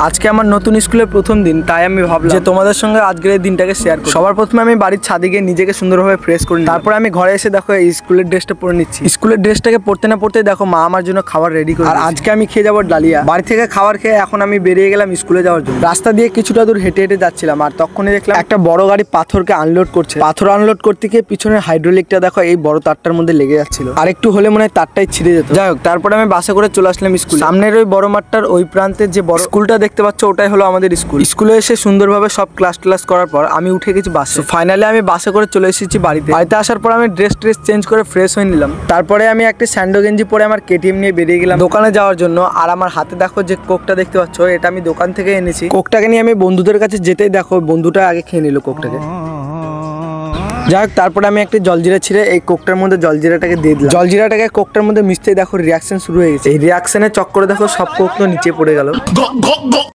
আজকে আমার নতুন স্কুলের প্রথম দিন, তাই আমি ভাবলাম যে তোমাদের সঙ্গে আজকের এই দিনটাকে শেয়ার করি। সবার প্রথমে আমি বাড়ির ছাদে গিয়ে নিজেকে সুন্দরভাবে ফ্রেশ করি, তারপরে আমি ঘরে এসে দেখো এই স্কুলের ড্রেসটা পরে নিচ্ছি। স্কুলের ড্রেসটাকে পরতে না পড়তে দেখো মা আমার জন্য খাবার রেডি করে। আর আজকে আমি খেয়ে যাবো ডালিয়া। বাড়ি থেকে খাবার খেয়ে এখন আমি বেরিয়ে গেলাম স্কুলে যাওয়ার জন্য। রাস্তা দিয়ে কিছুটা দূর হেঁটে হেঁটে যাচ্ছিলাম, আর তখনই দেখলাম একটা বড় গাড়ি পাথরকে আনলোড করছে। পাথর আনলোড করতে গিয়ে পিছনের হাইড্রোলিকটা দেখো এই বড় তারটার মধ্যে লেগে যাচ্ছিল, আর একটু হলে মনে হয় তারটাই ছিঁড়ে যেত। যাই হোক, তারপরে আমি বাসে করে চলে আসলাম স্কুল। সামনের ওই বড় মাঠটার ওই প্রান্তের যে বড় স্কুলটা দেখতে পাচ্ছ, ওটাই হলো আমাদের স্কুল। স্কুলে এসে সুন্দরভাবে সব ক্লাস করার পর আমি উঠে গেছি বাসে। ফাইনালি আমি বাসে করে চলে এসেছি বাড়িতে। আসার পর আমি ড্রেস চেঞ্জ করে ফ্রেশ হয়ে নিলাম। তারপরে আমি একটা স্যান্ডো গেঞ্জি পরে আমার কেটিএম নিয়ে বেরিয়ে গেলাম দোকানে যাওয়ার জন্য। আর আমার হাতে দেখো যে কোকটা দেখতে পাচ্ছ, এটা আমি দোকান থেকে এনেছি। কোকটাকে নিয়ে আমি বন্ধুদের কাছে যেতেই দেখো বন্ধুটা আগে খেয়ে নিল কোকটাকে। যাই হোক, তারপরে আমি একটা জলজিরা ছিঁড়ে এই কোকটার মধ্যে জলজিরাটাকে দিয়ে দিলাম। জলজিরাটাকে কোকটার মধ্যে মিশতে দেখো রিয়াকশন শুরু হয়ে গেছে। এই রিয়াকশনের চক্করে দেখো সব কোক তো নিচে পড়ে গেল।